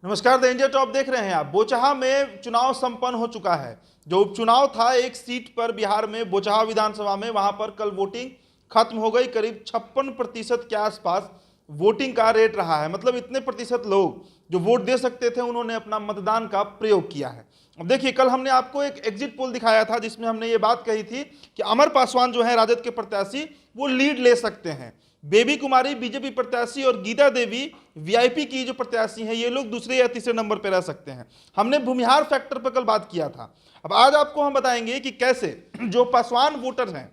नमस्कार, the India top देख रहे हैं आप। बोचहा में चुनाव संपन्न हो चुका है। जो उपचुनाव था एक सीट पर बिहार में बोचहा विधानसभा में, वहां पर कल वोटिंग खत्म हो गई। करीब 56% के आसपास वोटिंग का रेट रहा है। मतलब इतने प्रतिशत लोग जो वोट दे सकते थे उन्होंने अपना मतदान का प्रयोग किया है। अब देखिए, कल हमने आपको एक एग्जिट पोल दिखाया था जिसमें हमने ये बात कही थी कि अमर पासवान जो है राजद के प्रत्याशी, वो लीड ले सकते हैं। बेबी कुमारी बीजेपी प्रत्याशी और गीता देवी वीआईपी की जो प्रत्याशी हैं, ये लोग दूसरे या तीसरे नंबर पर रह सकते हैं। हमने भूमिहार फैक्टर पर कल बात किया था। अब आज आपको हम बताएंगे कि कैसे जो पासवान वोटर हैं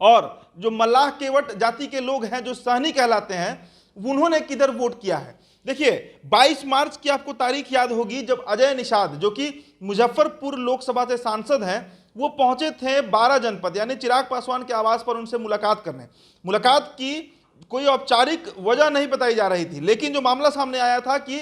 और जो मल्लाह केवट जाति के लोग हैं जो सहनी कहलाते हैं, उन्होंने किधर वोट किया है। देखिए, 22 मार्च की आपको तारीख याद होगी जब अजय निषाद, जो कि मुजफ्फरपुर लोकसभा से सांसद हैं, वो पहुंचे थे 12 जनपद यानी चिराग पासवान के आवास पर उनसे मुलाकात करने। मुलाकात की कोई औपचारिक वजह नहीं बताई जा रही थी, लेकिन जो मामला सामने आया था कि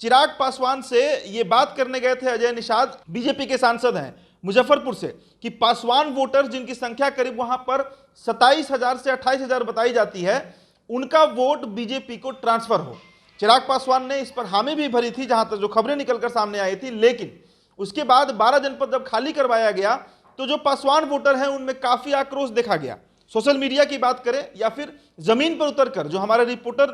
चिराग पासवान से ये बात करने गए थे अजय निषाद, बीजेपी के सांसद हैं मुजफ्फरपुर से, कि पासवान वोटर्स जिनकी संख्या करीब वहां पर 27,000 से 28,000 बताई जाती है, उनका वोट बीजेपी को ट्रांसफर हो। चिराग पासवान ने इस पर हामी भी भरी थी, जहां तक जो खबरें निकलकर सामने आई थी। लेकिन उसके बाद 12 जनपद जब खाली करवाया गया तो जो पासवान वोटर हैं उनमें काफी आक्रोश देखा गया। सोशल मीडिया की बात करें या फिर जमीन पर उतरकर जो हमारे रिपोर्टर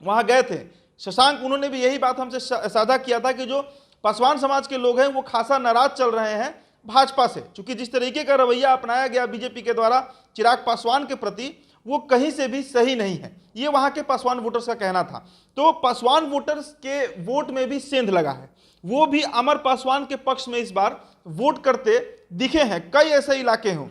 वहां गए थे, शशांक, उन्होंने भी यही बात हमसे साझा किया था कि जो पासवान समाज के लोग हैं वो खासा नाराज चल रहे हैं भाजपा से, क्योंकि जिस तरीके का रवैया अपनाया गया बीजेपी के द्वारा चिराग पासवान के प्रति, वो कहीं से भी सही नहीं है। ये वहां के पासवान वोटर्स का कहना था। तो पासवान वोटर्स के वोट में भी सेंध लगा है, वो भी अमर पासवान के पक्ष में इस बार वोट करते दिखे हैं। कई ऐसे इलाके हों,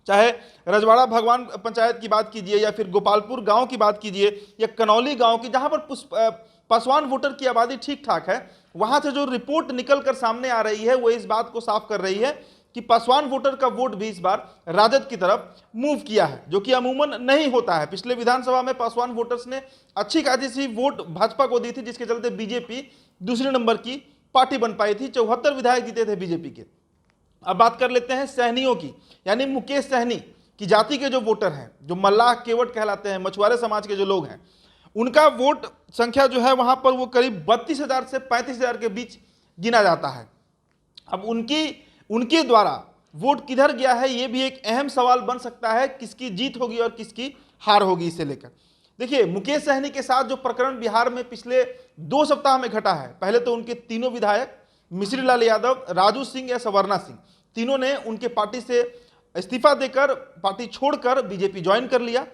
चाहे रजवाड़ा भगवान पंचायत की बात कीजिए या फिर गोपालपुर गांव की बात कीजिए या कनौली गांव की, जहां पर पासवान वोटर की आबादी ठीक ठाक है, वहां से जो रिपोर्ट निकलकर सामने आ रही है वो इस बात को साफ कर रही है कि पासवान वोटर का वोट भी इस बार राजद की तरफ मूव किया है, जो कि अमूमन नहीं होता है। पिछले विधानसभा में पासवान वोटर्स ने अच्छी खासी सी वोट भाजपा को दी थी, जिसके चलते बीजेपी दूसरे नंबर की पार्टी बन पाई थी। 74 विधायक जीते थे बीजेपी के। अब बात कर लेते हैं सहनियों की, यानी मुकेश सहनी की जाति के जो वोटर हैं, जो मल्लाह केवट कहलाते हैं, मछुआरे समाज के जो लोग हैं, उनका वोट संख्या जो है वहां पर वो करीब 32,000 से 35,000 के बीच गिना जाता है। अब उनके द्वारा वोट किधर गया है, ये भी एक अहम सवाल बन सकता है, किसकी जीत होगी और किसकी हार होगी इसे लेकर। देखिए, मुकेश सहनी के साथ जो प्रकरण बिहार में पिछले 2 सप्ताह में घटा है, पहले तो उनके तीनों विधायक मिश्री लाल यादव, राजू सिंह या सवर्णा सिंह, तीनों ने उनके पार्टी से इस्तीफा देकर पार्टी छोड़कर बीजेपी ज्वाइन कर लिया।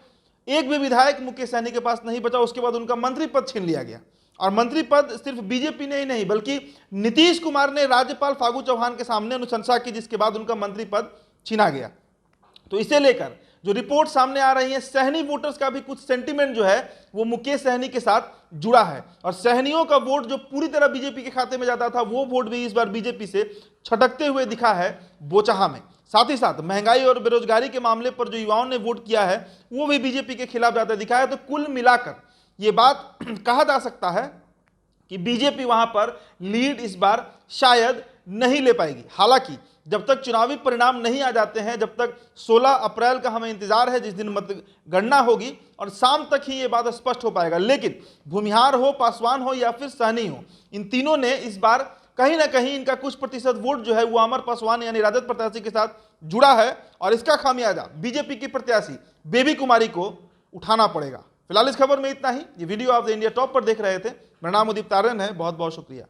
एक भी विधायक मुकेश सहनी के पास नहीं बचा। उसके बाद उनका मंत्री पद छीन लिया गया, और मंत्री पद सिर्फ बीजेपी ने ही नहीं बल्कि नीतीश कुमार ने राज्यपाल फागू चौहान के सामने अनुशंसा की, जिसके बाद उनका मंत्री पद छीना गया। तो इसे लेकर जो रिपोर्ट सामने आ रही है, सहनी वोटर्स का भी कुछ सेंटीमेंट जो है वो मुकेश सहनी के साथ जुड़ा है, और सहनियों का वोट जो पूरी तरह बीजेपी के खाते में जाता था, वो वोट भी इस बार बीजेपी से छटकते हुए दिखा है बोचहा में। साथ ही साथ महंगाई और बेरोजगारी के मामले पर जो युवाओं ने वोट किया है वो भी बीजेपी के खिलाफ जाता दिखा है। तो कुल मिलाकर ये बात कहा जा सकता है कि बीजेपी वहां पर लीड इस बार शायद नहीं ले पाएगी। हालांकि जब तक चुनावी परिणाम नहीं आ जाते हैं, जब तक 16 अप्रैल का हमें इंतजार है, जिस दिन मतगणना होगी, और शाम तक ही ये बात स्पष्ट हो पाएगा। लेकिन भूमिहार हो, पासवान हो या फिर सहनी हो, इन तीनों ने इस बार कहीं ना कहीं इनका कुछ प्रतिशत वोट जो है वो अमर पासवान यानी राजद प्रत्याशी के साथ जुड़ा है, और इसका खामियाजा बीजेपी की प्रत्याशी बेबी कुमारी को उठाना पड़ेगा। फिलहाल इस खबर में इतना ही। ये वीडियो आप द इंडिया टॉप पर देख रहे थे। मेरा नाम उदित तारन है। बहुत बहुत शुक्रिया।